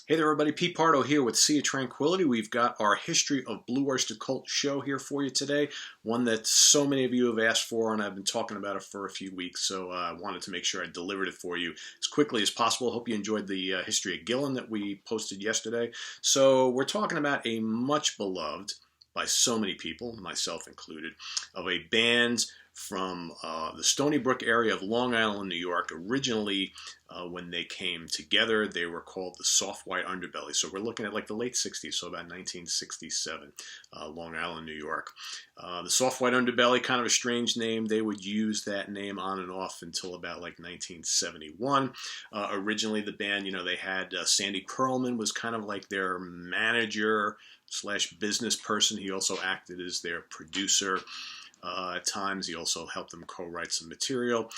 Hey there everybody, Pete Pardo here with Sea of Tranquility. We've got our History of Blue Oyster Cult show here for you today. One that so many of you have asked for, and I've been talking about it for a few weeks, so I wanted to make sure I delivered it for you as quickly as possible. Hope you enjoyed the History of Gillen that we posted yesterday. So we're talking about a much beloved, by so many people, myself included, of a band from the Stony Brook area of Long Island, New York. Originally, when they came together, they were called the Soft White Underbelly. So we're looking at like the late 60s, so about 1967, Long Island, New York. The Soft White Underbelly, kind of a strange name. They would use that name on and off until about like 1971. Originally, the band, they had Sandy Pearlman was kind of like their manager slash business person. He also acted as their producer. At times, he also helped them co-write some material.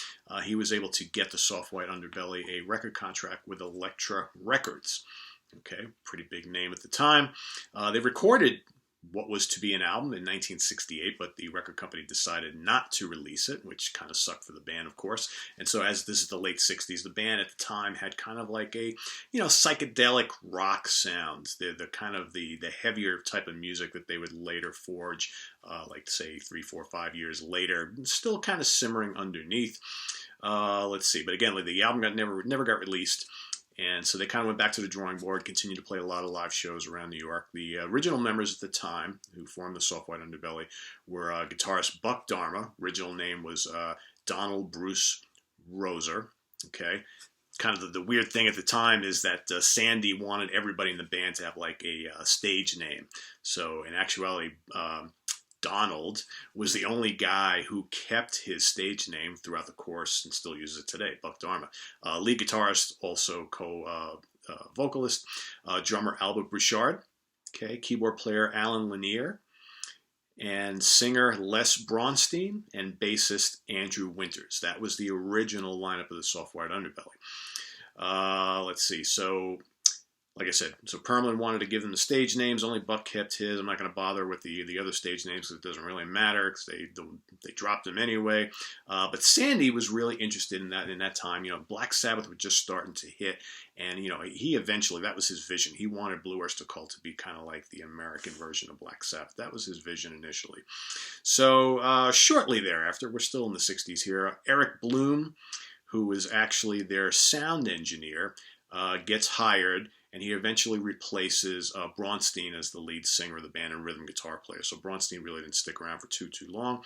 He was able to get the Soft White Underbelly a record contract with Elektra Records. Okay, pretty big name at the time. They recorded what was to be an album in 1968, but the record company decided not to release it, which kind of sucked for the band, of course. And so as this is the late 60s, the band at the time had kind of like a, psychedelic rock sound. The kind of the heavier type of music that they would later forge, like say 3, 4, 5 years later, still kind of simmering underneath. Let's see, but again, the album never got released. And so they kind of went back to the drawing board, continued to play a lot of live shows around New York. The original members at the time who formed the Soft White Underbelly were guitarist Buck Dharma. Original name was Donald Bruce Roser. Okay. Kind of the weird thing at the time is that Sandy wanted everybody in the band to have like a stage name. So in actuality, Donald was the only guy who kept his stage name throughout the course and still uses it today, Buck Dharma. Lead guitarist, also co-vocalist, drummer Albert Bouchard, okay, keyboard player Alan Lanier, and singer Les Bronstein, and bassist Andrew Winters. That was the original lineup of the Soft White Underbelly. Let's see, so like I said, so Perlman wanted to give them the stage names. Only Buck kept his. I'm not going to bother with the other stage names because it doesn't really matter because they dropped them anyway. But Sandy was really interested in that time. Black Sabbath was just starting to hit, and he eventually, that was his vision. He wanted Blue Oyster Cult to be kind of like the American version of Black Sabbath. That was his vision initially. So shortly thereafter, we're still in the 60s here. Eric Bloom, who was actually their sound engineer, gets hired. And he eventually replaces Bronstein as the lead singer of the band and rhythm guitar player. So Bronstein really didn't stick around for too long.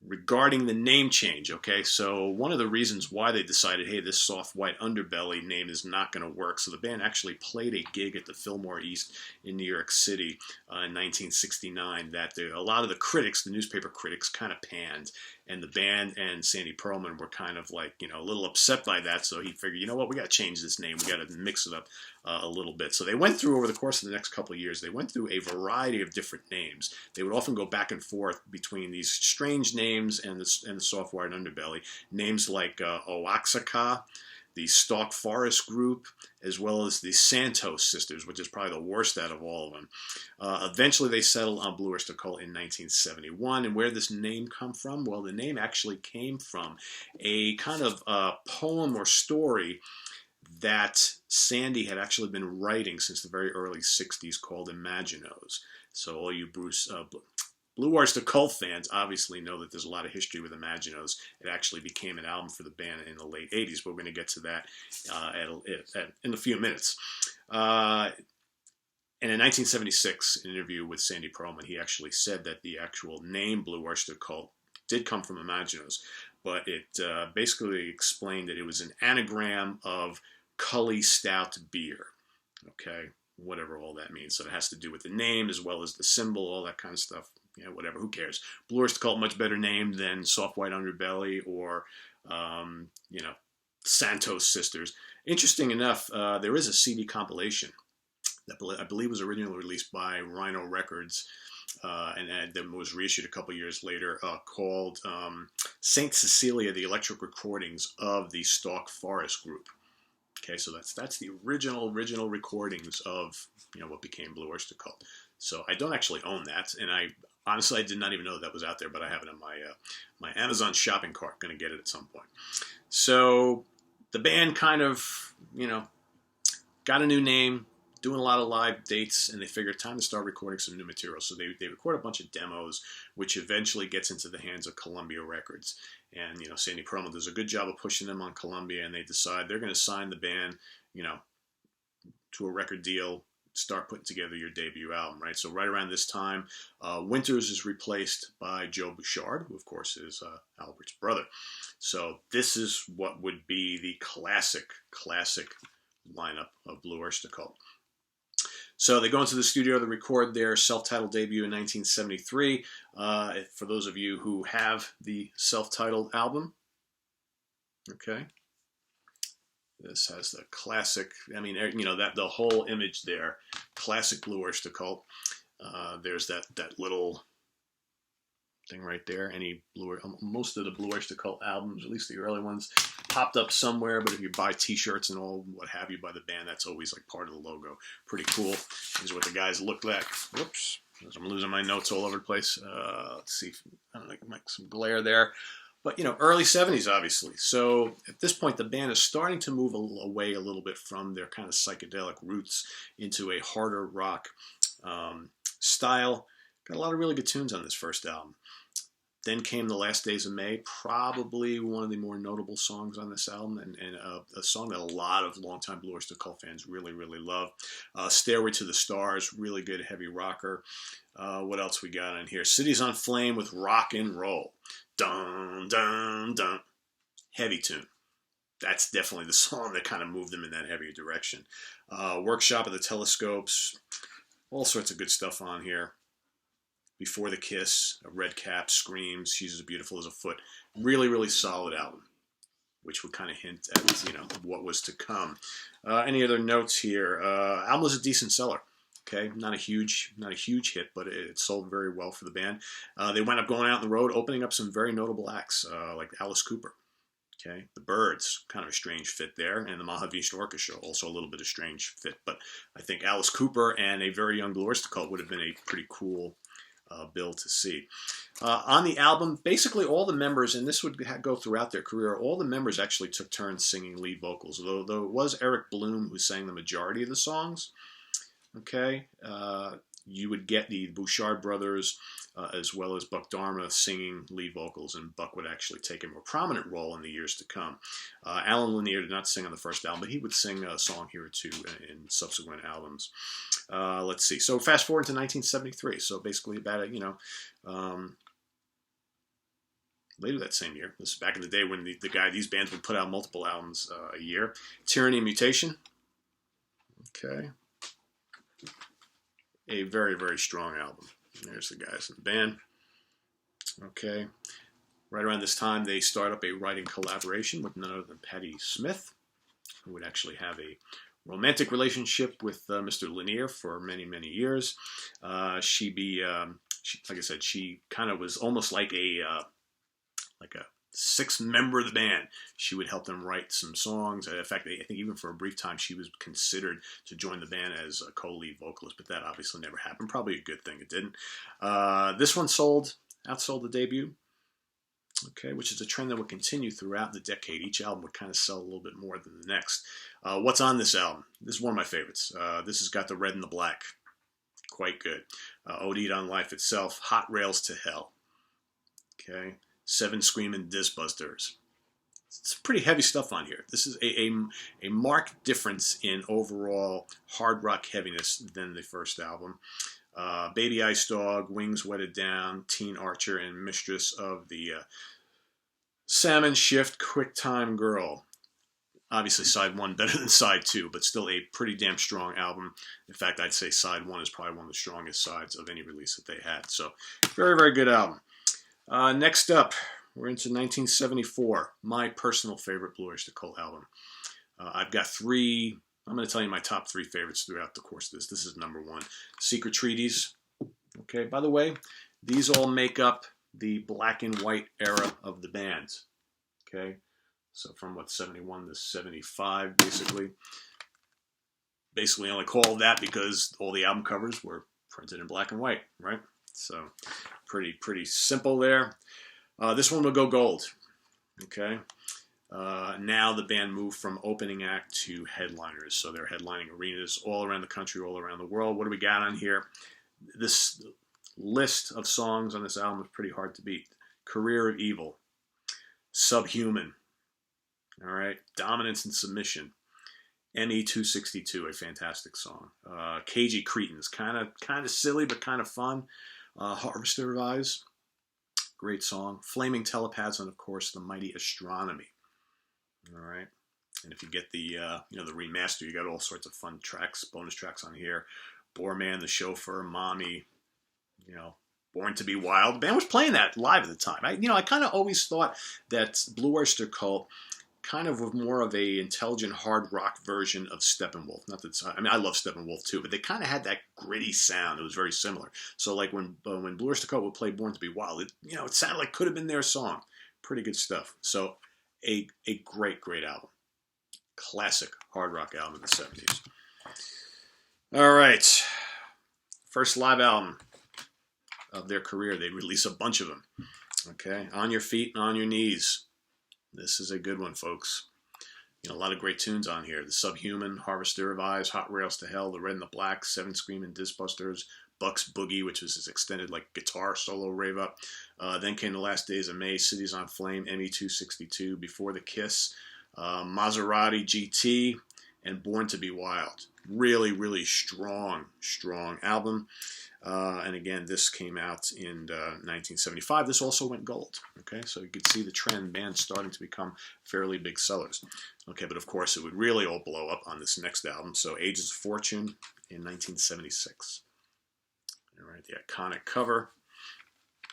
Regarding the name change, okay, so one of the reasons why they decided, hey, this Soft White Underbelly name is not going to work. So the band actually played a gig at the Fillmore East in New York City in 1969 that a lot of the critics, the newspaper critics, kind of panned. And the band and Sandy Pearlman were kind of like, a little upset by that. So he figured, you know what, we got to change this name. We got to mix it up a little bit. So they went through, over the course of the next couple of years, they went through a variety of different names. They would often go back and forth between these strange names and the Soft White Underbelly. Names like Oaxaca, the Stalk Forest Group, as well as the Santos Sisters, which is probably the worst out of all of them. Eventually, they settled on Blue Oyster Cult in 1971. And where did this name come from? Well, the name actually came from a kind of poem or story that Sandy had actually been writing since the very early 60s called Imaginos. So all you Blue Oyster Cult fans obviously know that there's a lot of history with Imaginos. It actually became an album for the band in the late 80s, but we're going to get to that in a few minutes. And in 1976, in an interview with Sandy Pearlman, he actually said that the actual name Blue Oyster Cult did come from Imaginos, but it basically explained that it was an anagram of Cully Stout beer. Okay, whatever all that means. So it has to do with the name as well as the symbol, all that kind of stuff. Whatever, who cares? Blue Oyster Cult, much better name than Soft White Underbelly or, Santos Sisters. Interesting enough, there is a CD compilation that I believe was originally released by Rhino Records and then was reissued a couple years later called Saint Cecilia, the Electric Recordings of the Stalk Forest Group. Okay, so that's the original recordings of what became Blue Oyster Cult. So I don't actually own that, and I did not even know that was out there, but I have it in my Amazon shopping cart. Going to get it at some point. So the band kind of got a new name, doing a lot of live dates, and they figured time to start recording some new material. So they record a bunch of demos, which eventually gets into the hands of Columbia Records. And, you know, Sandy Pearlman does a good job of pushing them on Columbia, and they decide they're going to sign the band, you know, to a record deal, start putting together your debut album, right? So right around this time, Winters is replaced by Joe Bouchard, who of course is Albert's brother. So this is what would be the classic lineup of Blue Oyster Cult. So they go into the studio to record their self-titled debut in 1973. For those of you who have the self-titled album, okay, this has the classic, I mean, you know, that the whole image there, classic Blue Oyster Cult. There's that little thing right there. Most of the Blue Oyster Cult albums, at least the early ones, popped up somewhere. But if you buy T-shirts and all what have you by the band, that's always like part of the logo. Pretty cool. This is what the guys look like. Whoops, I'm losing my notes all over the place. Let's see, I don't know, like some glare there. But, you know, early 70s, obviously. So at this point, the band is starting to move away a little bit from their kind of psychedelic roots into a harder rock style. Got a lot of really good tunes on this first album. Then came The Last Days of May, probably one of the more notable songs on this album, and a song that a lot of longtime Blue Oyster Cult fans really, really love. Stairway to the Stars, really good heavy rocker. What else we got on here? Cities on Flame with Rock and Roll. Dun, dun, dun. Heavy tune. That's definitely the song that kind of moved them in that heavier direction. Workshop of the Telescopes. All sorts of good stuff on here. Before the Kiss, A Red Cap, Screams, She's as Beautiful as a Foot. Really, really solid album, which would kind of hint at, you know, what was to come. Any other notes here? Album was a decent seller. Okay, not a huge hit, but it sold very well for the band. They went up going out on the road, opening up some very notable acts, like Alice Cooper. Okay, the Byrds, kind of a strange fit there, and the Mahavishnu Orchestra, also a little bit of strange fit. But I think Alice Cooper and a very young Blue Oyster Cult would have been a pretty cool bill to see. On the album, basically all the members, and this would go throughout their career, all the members actually took turns singing lead vocals, though it was Eric Bloom who sang the majority of the songs. Okay, you would get the Bouchard brothers as well as Buck Dharma singing lead vocals, and Buck would actually take a more prominent role in the years to come. Alan Lanier did not sing on the first album, but he would sing a song here or two in subsequent albums. Let's see. So fast forward to 1973. So basically about, you know, later that same year. This is back in the day when these bands would put out multiple albums a year. Tyranny and Mutation. Okay. A very, very strong album. There's the guys in the band. Okay. Right around this time, they start up a writing collaboration with none other than Patti Smith, who would actually have a romantic relationship with Mr. Lanier for many, many years. Like I said, she kind of was almost like a sixth member of the band. She would help them write some songs. In fact, I think even for a brief time, she was considered to join the band as a co-lead vocalist, but that obviously never happened. Probably a good thing it didn't. This one outsold the debut, okay, which is a trend that would continue throughout the decade. Each album would kind of sell a little bit more than the next. What's on this album? This is one of my favorites. This has got the red and the black. Quite good. Ode on Life Itself, Hot Rails to Hell. Okay. Seven Screaming Disbusters. It's pretty heavy stuff on here. This is a marked difference in overall hard rock heaviness than the first album. Baby Ice Dog, Wings Wetted Down, Teen Archer, and Mistress of the Salmon Shift, Quick Time Girl. Obviously side one better than side two, but still a pretty damn strong album. In fact, I'd say side one is probably one of the strongest sides of any release that they had. So very, very good album. Next up, we're into 1974, my personal favorite Blue Oyster Cult album. I've got three. I'm going to tell you my top three favorites throughout the course of this. This is number one, Secret Treaties. Okay, by the way, these all make up the black and white era of the band. Okay, so from 71 to 75, basically. Basically only called that because all the album covers were printed in black and white, right? So pretty simple there. This one will go gold. Okay. Now the band moved from opening act to headliners, so they're headlining arenas all around the country, all around the world. What do we got on here? This list of songs on this album is pretty hard to beat. Career of Evil, Subhuman, all right, Dominance and Submission, ME262, a fantastic song. Cagey Cretins, kind of silly but kind of fun. Harvester of Eyes, great song. Flaming Telepaths, and of course the Mighty Astronomy. All right, and if you get the the remaster, you got all sorts of fun tracks, bonus tracks on here. Boorman, The Chauffeur, Mommy, Born to Be Wild. The band was playing that live at the time. I kind of always thought that Blue Oyster Cult kind of was more of a intelligent hard rock version of Steppenwolf. Not that I love Steppenwolf too, but they kind of had that gritty sound. It was very similar. So like when Blue Oyster Cult would play Born to Be Wild, it sounded like could have been their song. Pretty good stuff. So a great album, classic hard rock album in the 70s. All right, first live album of their career. They release a bunch of them. Okay, On Your Feet and On Your Knees. This is a good one, folks. A lot of great tunes on here. The Subhuman, Harvester of Eyes, Hot Rails to Hell, The Red and the Black, Seven Screaming Disbusters, Buck's Boogie, which was his extended guitar solo rave up. Then came The Last Days of May, Cities on Flame, ME262, Before the Kiss, Maserati GT, and Born to Be Wild. Really strong album. And again, this came out in 1975. This also went gold. Okay, so you could see the trend, bands starting to become fairly big sellers. Okay, but of course it would really all blow up on this next album. So Agents of Fortune in 1976. All right, the iconic cover.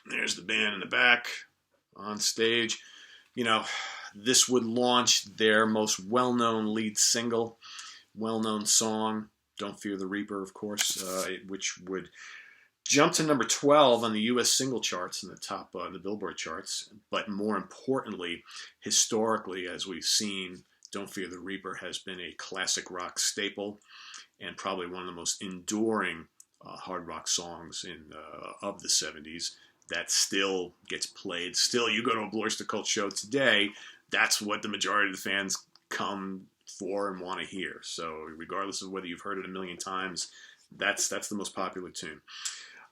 There's the band in the back on stage. This would launch their most well-known lead single, well-known song, Don't Fear the Reaper, of course, which would jump to number 12 on the U.S. single charts in the top, the Billboard charts. But more importantly, historically, as we've seen, Don't Fear the Reaper has been a classic rock staple and probably one of the most enduring hard rock songs of the 70s that still gets played. Still, you go to a Blue Oyster Cult show today, that's what the majority of the fans come for and want to hear. So regardless of whether you've heard it a million times, that's the most popular tune.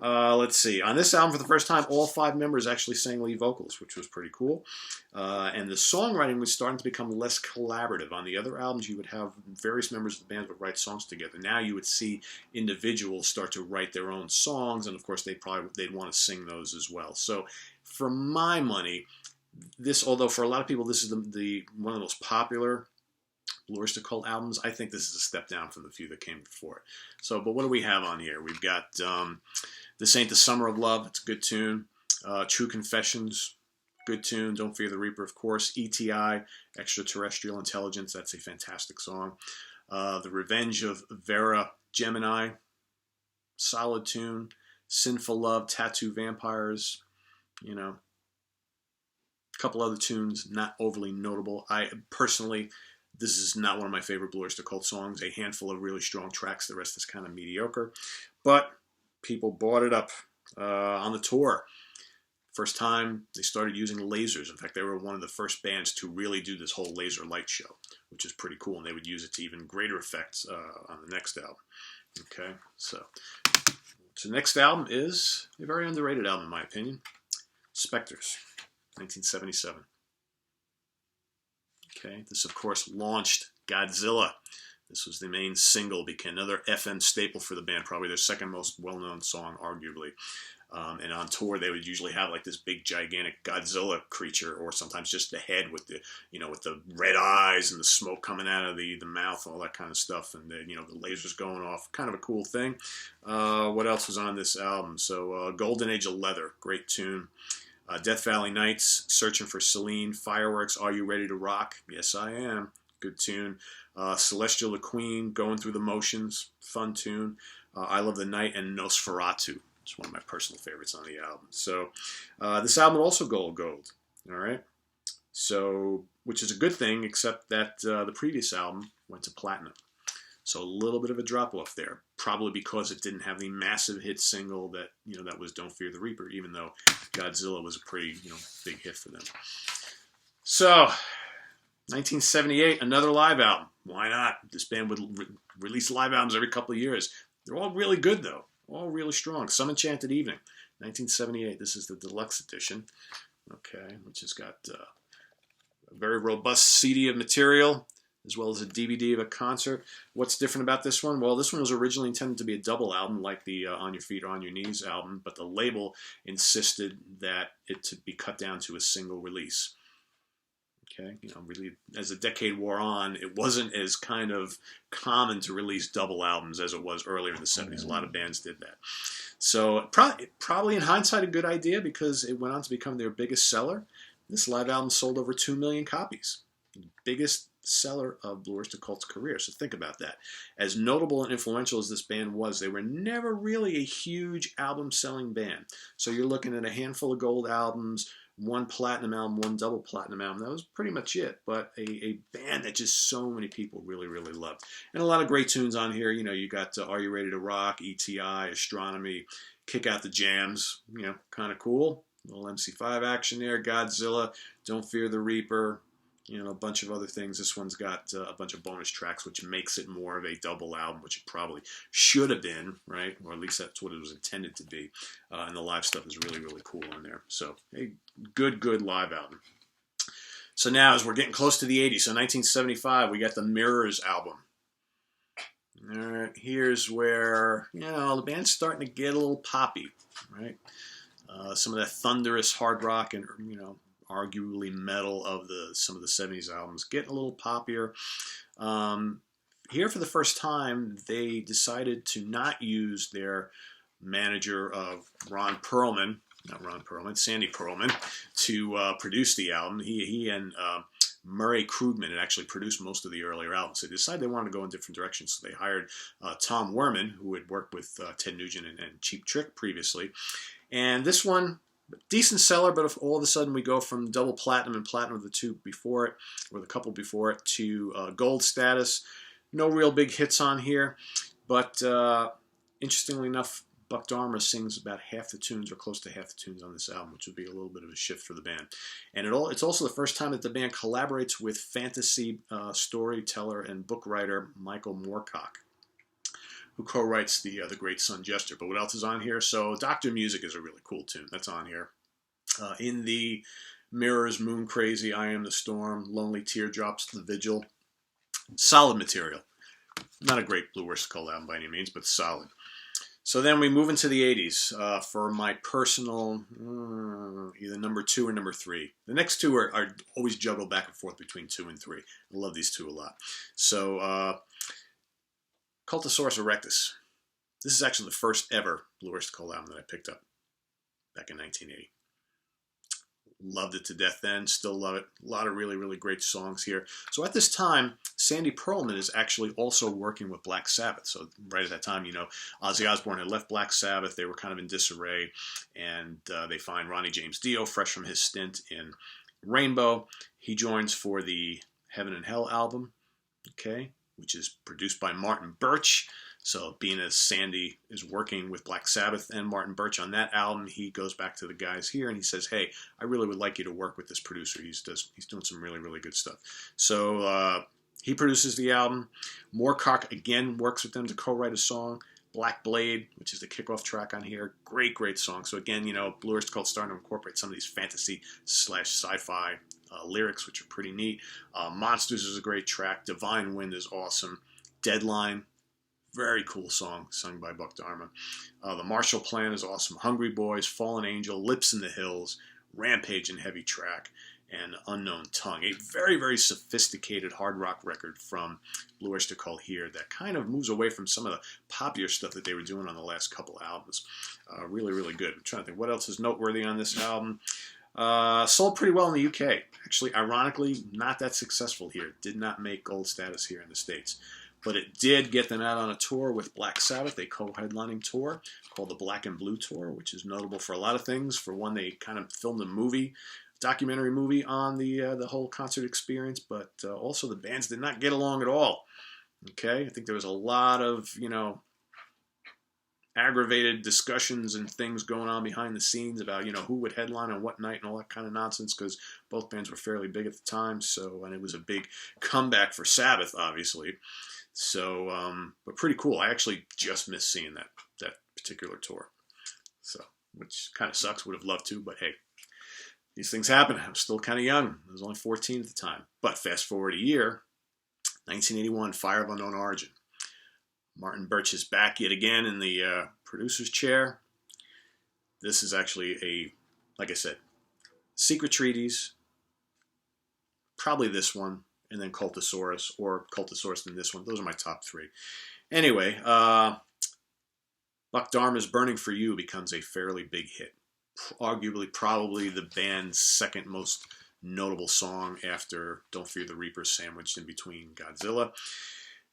Let's see. On this album, for the first time, all 5 members actually sang lead vocals, which was pretty cool. And the songwriting was starting to become less collaborative. On the other albums, you would have various members of the band would write songs together. Now you would see individuals start to write their own songs, and of course they'd want to sing those as well. So for my money, although for a lot of people this is the one of the most popular Blue Oyster Cult albums, I think this is a step down from the few that came before it. So, but what do we have on here? We've got This Ain't the Summer of Love. It's a good tune. True Confessions, good tune. Don't Fear the Reaper, of course. ETI, Extraterrestrial Intelligence. That's a fantastic song. The Revenge of Vera Gemini, solid tune. Sinful Love, Tattoo Vampires, a couple other tunes, not overly notable. Personally, this is not one of my favorite Blue Oyster Cult songs. A handful of really strong tracks. The rest is kind of mediocre. But people bought it up on the tour. First time they started using lasers. In fact, they were one of the first bands to really do this whole laser light show, which is pretty cool. And they would use it to even greater effects on the next album. Okay, so the next album is a very underrated album, in my opinion. Spectres, 1977. Okay, this of course launched Godzilla. This was the main single, became another FM staple for the band, probably their second most well-known song, arguably. And on tour, they would usually have like this big, gigantic Godzilla creature, or sometimes just the head with the, with the red eyes and the smoke coming out of the mouth, all that kind of stuff, and the, the lasers going off. Kind of a cool thing. What else was on this album? So, Golden Age of Leather, great tune. Death Valley Nights, Searching for Celine, Fireworks, Are You Ready to Rock? Yes, I am. Good tune. Celestial the Queen, Going Through the Motions, fun tune. I Love the Night, and Nosferatu. It's one of my personal favorites on the album. So this album also gold. All right. So, which is a good thing, except that the previous album went to platinum. So a little bit of a drop-off there, probably because it didn't have the massive hit single that, that was Don't Fear the Reaper, even though Godzilla was a pretty, big hit for them. So, 1978, another live album. Why not? This band would release live albums every couple of years. They're all really good, though. All really strong. Some Enchanted Evening, 1978. This is the deluxe edition, okay, which has got a very robust CD of material, as well as a DVD of a concert. What's different about this one? Well, this one was originally intended to be a double album, like the On Your Feet or On Your Knees album, but the label insisted that it to be cut down to a single release. Okay, really, as the decade wore on, it wasn't as kind of common to release double albums as it was earlier in the 70s. A lot of bands did that. So probably in hindsight, a good idea because it went on to become their biggest seller. This live album sold over 2 million copies. Biggest seller of Blue Oyster Cult's career. So think about that. As notable and influential as this band was, they were never really a huge album-selling band. So you're looking at a handful of gold albums, 1 platinum album, 1 double platinum album. That was pretty much it. But a band that just so many people really, really loved. And a lot of great tunes on here. You got Are You Ready to Rock, ETI, Astronomy, Kick Out the Jams. Kind of cool. A little MC5 action there. Godzilla, Don't Fear the Reaper. A bunch of other things. This one's got a bunch of bonus tracks, which makes it more of a double album, which it probably should have been, right? Or at least that's what it was intended to be. And the live stuff is really, really cool on there. So, a good live album. So now, as we're getting close to the 80s, so 1975, we got the Mirrors album. All right, here's where, the band's starting to get a little poppy, right? Some of that thunderous hard rock and, arguably metal of some of the 70s albums, getting a little poppier. Here for the first time, they decided to not use their manager of Sandy Pearlman, to produce the album. He and Murray Krugman had actually produced most of the earlier albums. So they decided they wanted to go in different directions. So they hired Tom Werman, who had worked with Ted Nugent and Cheap Trick previously. And this one, decent seller, but if all of a sudden we go from double platinum and platinum of the two before it, or the couple before it, to gold status. No real big hits on here, but interestingly enough, Buck Dharma sings about half the tunes, or close to half the tunes on this album, which would be a little bit of a shift for the band. And it's also the first time that the band collaborates with fantasy storyteller and book writer Michael Moorcock, who co-writes the Great Sun Jester. But what else is on here? So Dr. Music is a really cool tune. That's on here. In the Mirrors, Moon Crazy, I Am the Storm, Lonely Teardrops, The Vigil. Solid material. Not a great Blue Oyster Cult album by any means, but solid. So then we move into the 80s for my personal either number 2 or number 3. The next two are always juggled back and forth between 2 and 3. I love these two a lot. So Cultosaurus Erectus. This is actually the first ever Blue Oyster Cult album that I picked up back in 1980. Loved it to death then, still love it. A lot of really, really great songs here. So at this time, Sandy Pearlman is actually also working with Black Sabbath. So right at that time, Ozzy Osbourne had left Black Sabbath. They were kind of in disarray, and they find Ronnie James Dio, fresh from his stint in Rainbow. He joins for the Heaven and Hell album, okay, which is produced by Martin Birch. So being as Sandy is working with Black Sabbath and Martin Birch on that album, he goes back to the guys here and he says, hey, I really would like you to work with this producer. He's doing some really, really good stuff. So he produces the album. Moorcock again works with them to co-write a song. Black Blade, which is the kickoff track on here. Great, great song. So again, Blue Oyster Cult starting to incorporate some of these fantasy/sci-fi lyrics, which are pretty neat. Monsters is a great track. Divine Wind is awesome. Deadline, very cool song sung by Buck Dharma. The Marshall Plan is awesome. Hungry Boys, Fallen Angel, Lips in the Hills, Rampage and Heavy Track, and Unknown Tongue. A very, very sophisticated hard rock record from Blue Oyster Cult here that kind of moves away from some of the popular stuff that they were doing on the last couple albums. Really, really good. I'm trying to think what else is noteworthy on this album. Sold pretty well in the UK. Actually, ironically, not that successful here. Did not make gold status here in the States. But it did get them out on a tour with Black Sabbath, a co-headlining tour called the Black and Blue Tour, which is notable for a lot of things. For one, they kind of filmed a documentary movie on the whole concert experience, but also the bands did not get along at all. Okay, I think there was a lot of, aggravated discussions and things going on behind the scenes about, who would headline on what night and all that kind of nonsense, because both bands were fairly big at the time. So, and it was a big comeback for Sabbath, obviously. So, but pretty cool. I actually just missed seeing that particular tour. So, which kind of sucks. Would have loved to, but hey, these things happen. I was still kind of young. I was only 14 at the time. But fast forward a year, 1981, Fire of Unknown Origin. Martin Birch is back yet again in the producer's chair. This is actually like I said, Secret Treaties, probably this one, and then Cultosaurus, or Cultosaurus and this one. Those are my top three. Anyway, Buck Dharma's Burning for You becomes a fairly big hit. Arguably, probably the band's second most notable song after Don't Fear the Reaper, sandwiched in between Godzilla.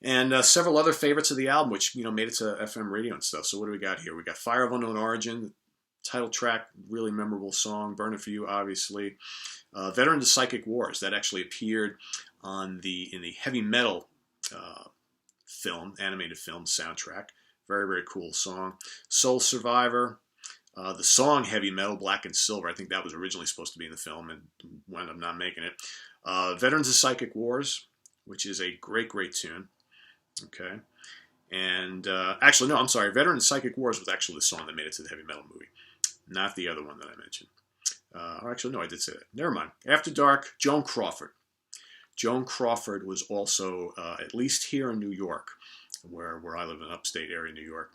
And several other favorites of the album, which, made it to FM radio and stuff. So what do we got here? We got Fire of Unknown Origin, title track, really memorable song. Burning for You, obviously. Veterans of Psychic Wars, that actually appeared in the heavy metal animated film soundtrack. Very, very cool song. Soul Survivor. The song Heavy Metal, Black and Silver, I think that was originally supposed to be in the film and wound up not making it. Veterans of Psychic Wars, which is a great, great tune. Okay. And actually, no, I'm sorry. Veterans of Psychic Wars was actually the song that made it to the Heavy Metal movie, not the other one that I mentioned. Or actually, no, I did say that. Never mind. After Dark, Joan Crawford. Joan Crawford was also, at least here in New York, where I live in upstate area, New York,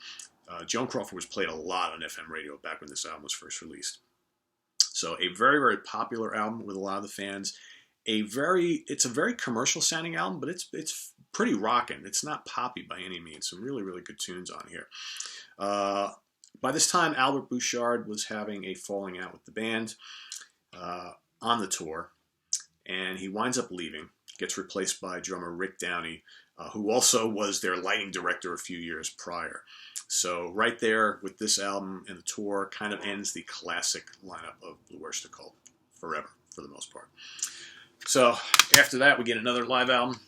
Joan Crawford was played a lot on FM radio back when this album was first released. So a very, very popular album with a lot of the fans. It's a very commercial sounding album, but it's pretty rocking. It's not poppy by any means. Some really, really good tunes on here. By this time, Albert Bouchard was having a falling out with the band on the tour, and he winds up leaving, gets replaced by drummer Rick Downey, who also was their lighting director a few years prior. So right there with this album and the tour kind of ends the classic lineup of Blue Oyster Cult forever, for the most part. So after that, we get another live album,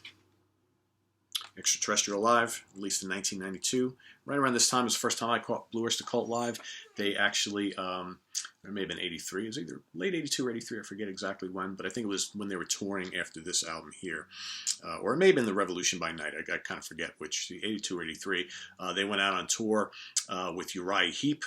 Extraterrestrial Live, released in 1992. Right around this time was the first time I caught Blue Oyster Cult live. They actually, it may have been 83. It was either late 82 or 83. I forget exactly when, but I think it was when they were touring after this album here. Or it may have been the Revolution by Night. I kind of forget which, 82 or 83. They went out on tour with Uriah Heep,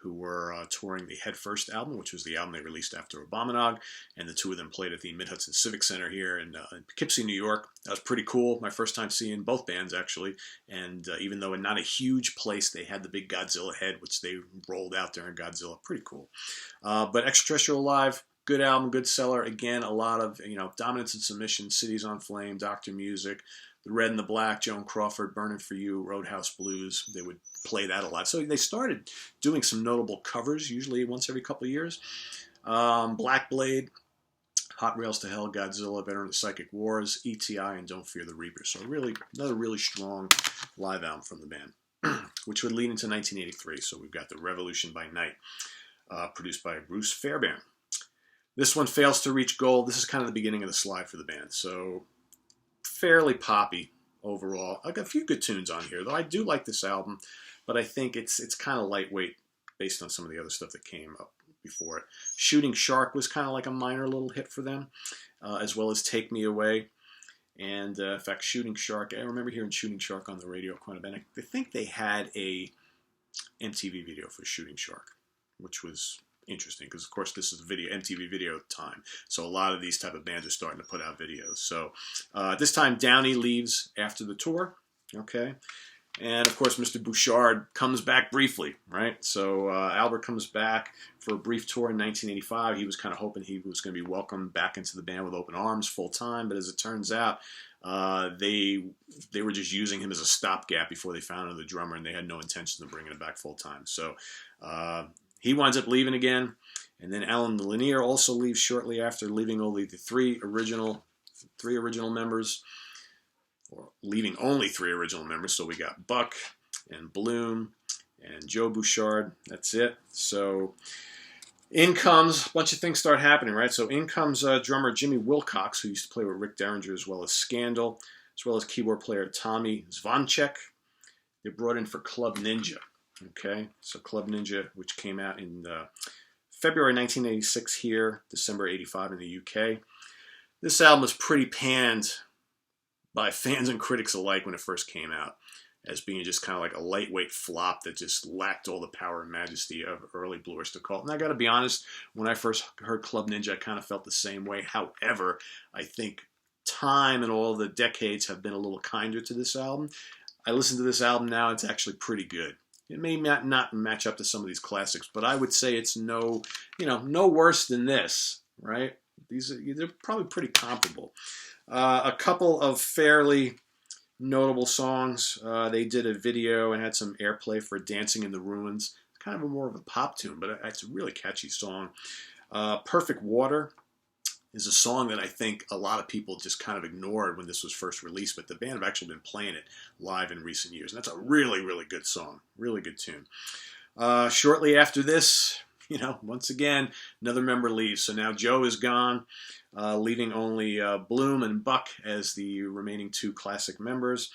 who were touring the Head First album, which was the album they released after Abominog, and the two of them played at the Mid-Hudson Civic Center here in Poughkeepsie, New York. That was pretty cool. My first time seeing both bands, actually, and even though in not a huge place, they had the big Godzilla head, which they rolled out during Godzilla. Pretty cool. But Extraterrestrial Live, good album, good seller. Again, a lot of, Dominance and Submission, Cities on Flame, Dr. Music, The Red and the Black, Joan Crawford, Burning for You, Roadhouse Blues. They would play that a lot. So they started doing some notable covers, usually once every couple of years. Black Blade, Hot Rails to Hell, Godzilla, Veterans of Psychic Wars, ETI, and Don't Fear the Reaper. So really, another really strong live album from the band, which would lead into 1983. So we've got The Revolution by Night, produced by Bruce Fairbairn. This one fails to reach gold. This is kind of the beginning of the slide for the band. So fairly poppy overall. I've got a few good tunes on here, though I do like this album, but I think it's kind of lightweight based on some of the other stuff that came up before it. Shooting Shark was kind of like a minor little hit for them, as well as Take Me Away. And in fact, Shooting Shark, I remember hearing Shooting Shark on the radio quite a bit. I think they had a MTV video for Shooting Shark, which was interesting because, of course, this is MTV video time. So a lot of these type of bands are starting to put out videos. So this time, Downey leaves after the tour. Okay. And, of course, Mr. Bouchard comes back briefly, right? So Albert comes back for a brief tour in 1985. He was kind of hoping he was going to be welcomed back into the band with open arms full time. But as it turns out, they were just using him as a stopgap before they found another drummer, and they had no intention of bringing him back full time. So he winds up leaving again. And then Alan Lanier also leaves shortly after, leaving only the three original members. Or leaving only three original members. So we got Buck and Bloom and Joe Bouchard. That's it. So in comes, a bunch of things start happening, right? So in comes drummer Jimmy Wilcox, who used to play with Rick Derringer as well as Scandal, as well as keyboard player Tommy Zvanchek. They brought in for Club Ninja. Okay, so Club Ninja, which came out in February 1986 here, December 85 in the UK. This album was pretty panned by fans and critics alike when it first came out, as being just kind of like a lightweight flop that just lacked all the power and majesty of early Blue Oyster Cult. And I got to be honest, when I first heard Club Ninja, I kind of felt the same way. However, I think time and all the decades have been a little kinder to this album. I listen to this album now, it's actually pretty good. It may not match up to some of these classics, but I would say it's no worse than this, right? They're probably pretty comparable. A couple of fairly notable songs. They did a video and had some airplay for Dancing in the Ruins. It's kind of more of a pop tune, but it's a really catchy song. Perfect Water is a song that I think a lot of people just kind of ignored when this was first released, but the band have actually been playing it live in recent years. And that's a really, really good song. Really good tune. Shortly after this, once again, another member leaves. So now Joe is gone, leaving only Bloom and Buck as the remaining two classic members.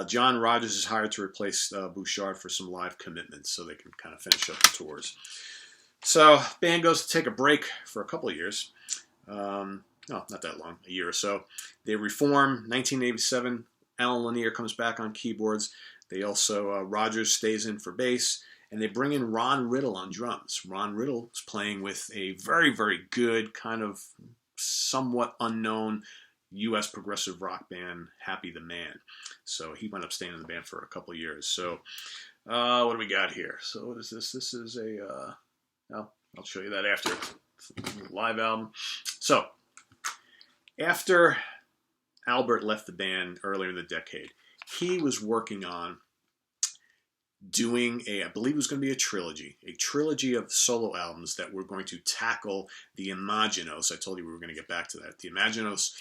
John Rogers is hired to replace Bouchard for some live commitments so they can kind of finish up the tours. So band goes to take a break for a couple of years. No, not that long, a year or so. They reform. 1987, Alan Lanier comes back on keyboards. They also, Rogers stays in for bass, and they bring in Ron Riddle on drums. Ron Riddle is playing with a very, very good, kind of somewhat unknown U.S. progressive rock band, Happy the Man. So he went up staying in the band for a couple of years. So what do we got here? So what is this? This is I'll show you that after. Live album. So, after Albert left the band earlier in the decade, he was working on doing I believe it was going to be a trilogy of solo albums that were going to tackle the Imaginos. I told you we were going to get back to that. The Imaginos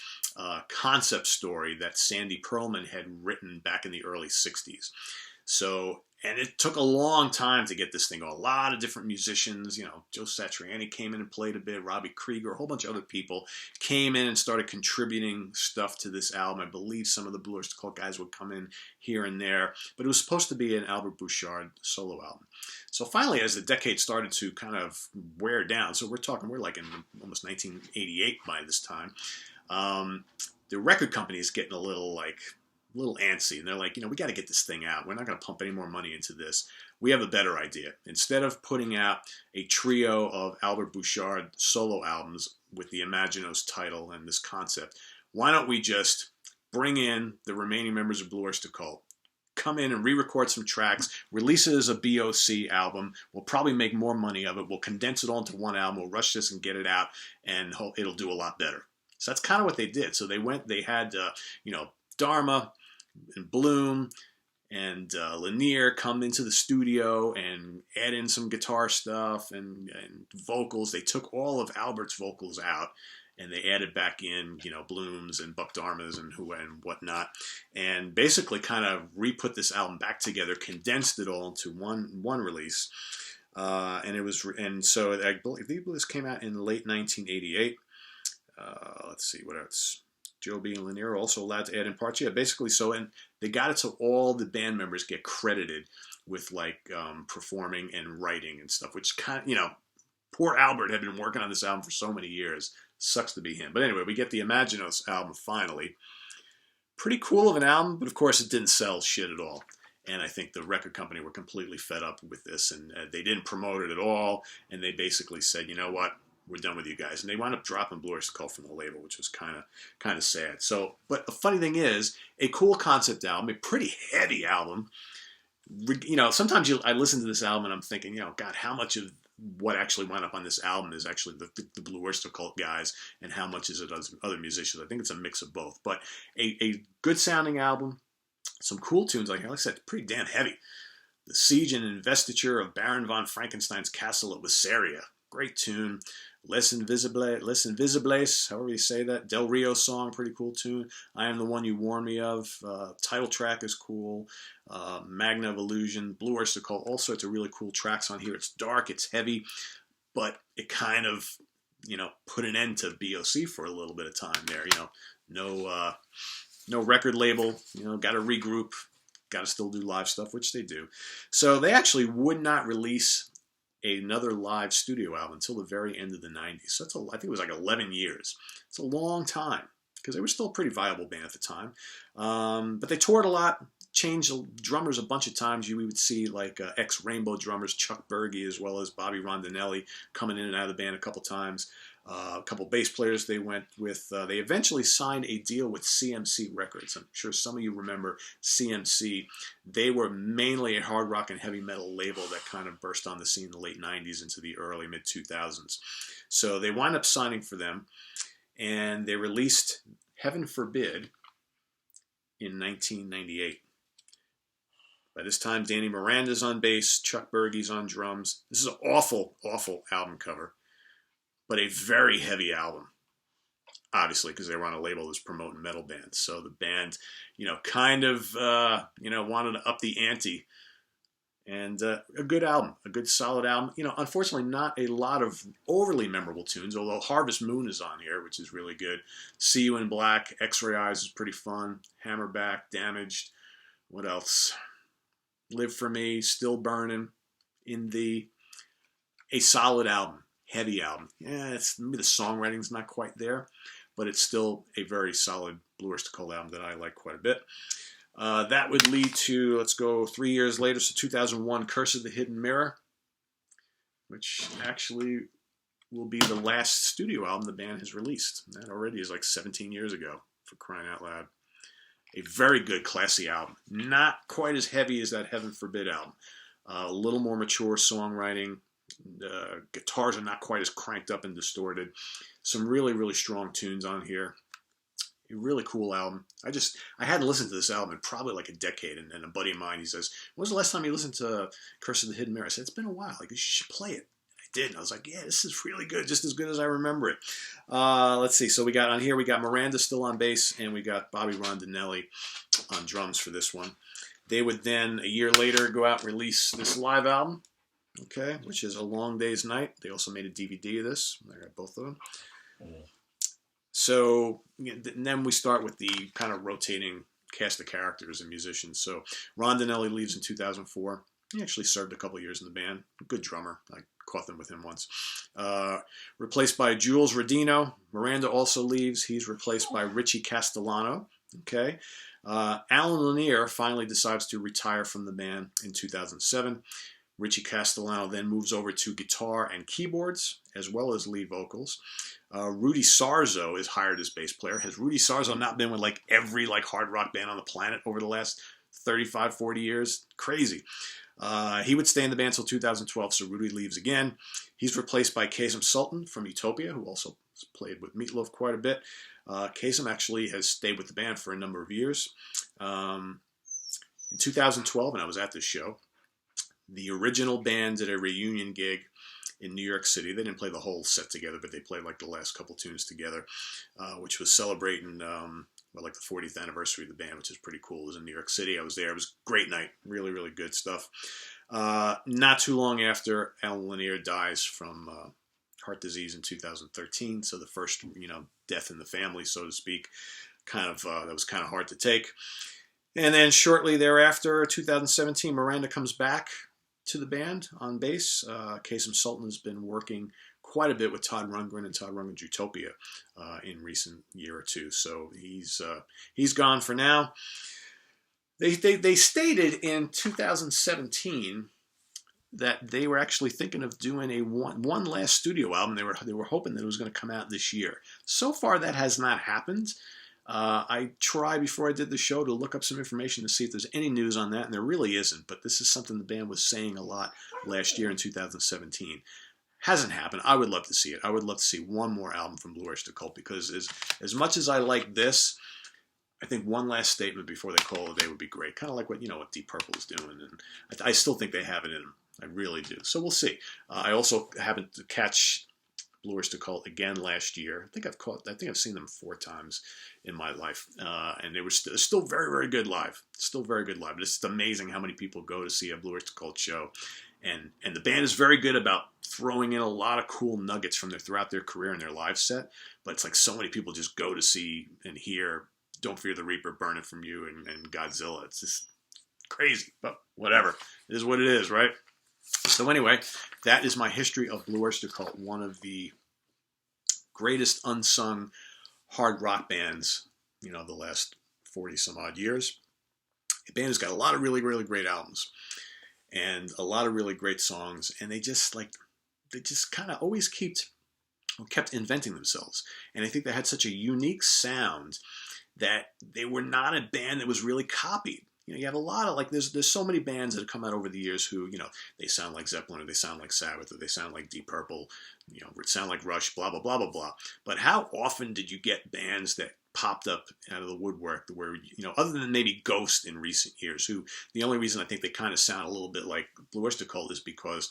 concept story that Sandy Pearlman had written back in the early 60s. So, and it took a long time to get this thing. A lot of different musicians, Joe Satriani came in and played a bit, Robbie Krieger, a whole bunch of other people came in and started contributing stuff to this album. I believe some of the Blue Oyster Cult guys would come in here and there, but it was supposed to be an Albert Bouchard solo album. So finally, as the decade started to kind of wear down, so we're like in almost 1988 by this time, the record company is getting a little antsy, and they're like, we got to get this thing out. We're not going to pump any more money into this. We have a better idea. Instead of putting out a trio of Albert Bouchard solo albums with the Imaginos title and this concept, why don't we just bring in the remaining members of Blue Oyster Cult, come in and re-record some tracks, release it as a BOC album. We'll probably make more money of it. We'll condense it all into one album. We'll rush this and get it out, and it'll do a lot better. So that's kind of what they did. So they had Dharma and Bloom and Lanier come into the studio and add in some guitar stuff and vocals. They took all of Albert's vocals out and they added back in, Bloom's and Buck Dharma's and whatnot, and basically kind of re-put this album back together, condensed it all into one release. So I believe this came out in late 1988. Let's see what else. Joe B. and Lanier are also allowed to add in parts. Yeah, basically, and they got it so all the band members get credited with performing and writing and stuff, which kind of, poor Albert had been working on this album for so many years. Sucks to be him. But anyway, we get the Imaginos album finally. Pretty cool of an album, but of course it didn't sell shit at all. And I think the record company were completely fed up with this, and they didn't promote it at all. And they basically said, you know what? We're done with you guys. And they wound up dropping Blue Oyster Cult from the label, which was kind of sad. So, but the funny thing is, a cool concept album, a pretty heavy album. Sometimes I listen to this album and I'm thinking, God, how much of what actually wound up on this album is actually the Blue Oyster Cult guys, and how much is it other musicians? I think it's a mix of both. But a good sounding album, some cool tunes, like I said, pretty damn heavy. The Siege and Investiture of Baron von Frankenstein's Castle at Wassaria. Great tune. Les Invisibles, however you say that. Del Rio song, pretty cool tune. I Am the One You Warn Me Of. Title track is cool. Magna of Illusion. Blue Oyster Cult, all sorts of really cool tracks on here. It's dark, it's heavy, but it kind of, put an end to BOC for a little bit of time there. No record label, got to regroup. got to still do live stuff, which they do. So they actually would not release another live studio album until the very end of the 90s. So that's I think it was like 11 years. It's a long time because they were still a pretty viable band at the time. But they toured a lot, changed drummers a bunch of times. You would see like ex-Rainbow drummers Chuck Berge as well as Bobby Rondinelli coming in and out of the band a couple times. A couple bass players they went with. They eventually signed a deal with CMC Records. I'm sure some of you remember CMC. They were mainly a hard rock and heavy metal label that kind of burst on the scene in the late 90s into the early mid-2000s. So they wound up signing for them, and they released Heaven Forbid in 1998. By this time, Danny Miranda's on bass, Chuck Berge's on drums. This is an awful, awful album cover, but a very heavy album, obviously, because they were on a label that was promoting metal bands. So the band, kind of, wanted to up the ante. And a good album, a good solid album. Unfortunately, not a lot of overly memorable tunes, although Harvest Moon is on here, which is really good. See You in Black, X-Ray Eyes is pretty fun. Hammerback, Damaged. What else? Live for Me, Still Burning, In Thee. A solid album. Heavy album. Yeah, maybe the songwriting's not quite there, but it's still a very solid Blue Oyster Cult album that I like quite a bit. That would lead to, let's go 3 years later, so 2001, Curse of the Hidden Mirror, which actually will be the last studio album the band has released. That already is like 17 years ago, for crying out loud. A very good, classy album. Not quite as heavy as that Heaven Forbid album. A little more mature songwriting. Guitars are not quite as cranked up and distorted. Some really, really strong tunes on here. A really cool album. I hadn't listened to this album in probably like a decade, and a buddy of mine, he says, when was the last time you listened to Curse of the Hidden Mirror? I said, it's been a while. Like, you should play it. I did, and I was like, yeah, this is really good, just as good as I remember it. Let's see. So we got Miranda still on bass, and we got Bobby Rondinelli on drums for this one. They would then, a year later, go out and release this live album, okay, which is A Long Day's Night. They also made a DVD of this. I got both of them. So and then we start with the kind of rotating cast of characters and musicians. So Rondinelli leaves in 2004. He actually served a couple years in the band. Good drummer. I caught them with him once. Replaced by Jules Rodino. Miranda also leaves. He's replaced by Richie Castellano. Okay. Alan Lanier finally decides to retire from the band in 2007. Richie Castellano then moves over to guitar and keyboards, as well as lead vocals. Rudy Sarzo is hired as bass player. Has Rudy Sarzo not been with like every hard rock band on the planet over the last 35, 40 years? Crazy. He would stay in the band until 2012, so Rudy leaves again. He's replaced by Kasem Sultan from Utopia, who also played with Meatloaf quite a bit. Kasem actually has stayed with the band for a number of years. In 2012, and I was at this show, the original band did a reunion gig in New York City. They didn't play the whole set together, but they played like the last couple tunes together, which was celebrating like the 40th anniversary of the band, which is pretty cool. It was in New York City. I was there. It was a great night. Really, really good stuff. Not too long after, Alan Lanier dies from heart disease in 2013. So the first, death in the family, so to speak, that was kind of hard to take. And then shortly thereafter, 2017, Miranda comes back to the band on bass. Kasem Sultan has been working quite a bit with Todd Rundgren and Todd Rundgren's Utopia in recent year or two. So he's gone for now. They stated in 2017 that they were actually thinking of doing a one last studio album. They were hoping that it was going to come out this year. So far, that has not happened. I tried before I did the show to look up some information to see if there's any news on that, and there really isn't. But this is something the band was saying a lot last year in 2017. Hasn't happened. I would love to see it. I would love to see one more album from Blue Oyster Cult, because as much as I like this, I think one last statement before they call it a day would be great. Kind of like what Deep Purple is doing, and I still think they have it in them. I really do. So we'll see. I also happened to catch Blue Oyster Cult again last year. I think I've seen them 4 times in my life, and they were still very, very good live. Still very good live. But it's just amazing how many people go to see a Blue Oyster Cult show, and the band is very good about throwing in a lot of cool nuggets from throughout their career in their live set. But it's like so many people just go to see and hear Don't Fear the Reaper, Burn It From You, and Godzilla. It's just Crazy, but whatever. It is what it is, right? So anyway, that is my history of Blue Oyster Cult, one of the greatest unsung hard rock bands, the last 40 some odd years. The band has got a lot of really, really great albums and a lot of really great songs, and they just kind of always kept inventing themselves. And I think they had such a unique sound that they were not a band that was really copied. You have a lot of, there's so many bands that have come out over the years who, they sound like Zeppelin, or they sound like Sabbath, or they sound like Deep Purple, sound like Rush, blah, blah, blah, blah, blah. But how often did you get bands that popped up out of the woodwork where, other than maybe Ghost in recent years, who the only reason I think they kind of sound a little bit like Blue Oyster Cult is because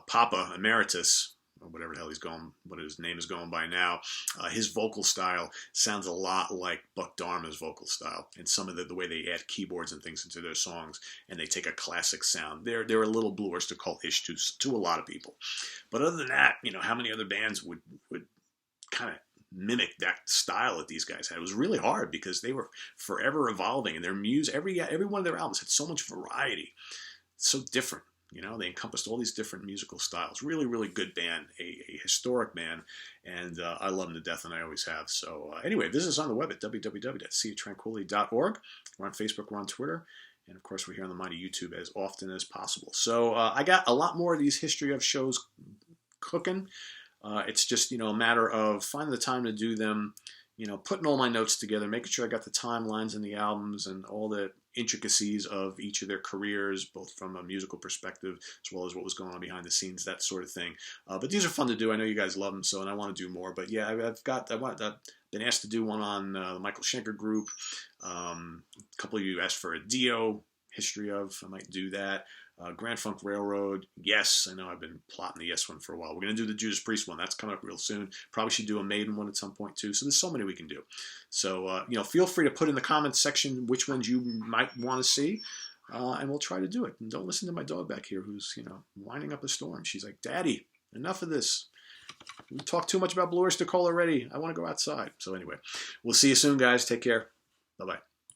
Papa Emeritus, or whatever the hell what his name is going by now, his vocal style sounds a lot like Buck Dharma's vocal style, and some of the way they add keyboards and things into their songs, and they take a classic sound. They're a little Blue Oyster Cult-ish to a lot of people. But other than that, how many other bands would kind of mimic that style that these guys had? It was really hard because they were forever evolving, and their music, every one of their albums had so much variety. It's so different. They encompassed all these different musical styles. Really, really good band, a historic band, and I love them to death, and I always have. So anyway, visit us on the web at www.seaoftranquility.org. We're on Facebook, we're on Twitter, and of course we're here on the mighty YouTube as often as possible. So I got a lot more of these history of shows cooking. It's just, a matter of finding the time to do them, putting all my notes together, making sure I got the timelines and the albums and all the intricacies of each of their careers, both from a musical perspective as well as what was going on behind the scenes, that sort of thing. But these are fun to do. I know you guys love them, and I want to do more. But yeah, I've been asked to do one on the Michael Schenker group. A couple of you asked for a Dio history of. I might do that. Grand Funk Railroad, yes. I know I've been plotting the yes one for a while. We're going to do the Judas Priest one. That's coming up real soon. Probably should do a Maiden one at some point too. So there's so many we can do. So, feel free to put in the comments section which ones you might want to see, and we'll try to do it. And don't listen to my dog back here who's, winding up a storm. She's like, Daddy, enough of this. We talked too much about Blue Oyster Cult already. I want to go outside. So anyway, we'll see you soon, guys. Take care. Bye-bye.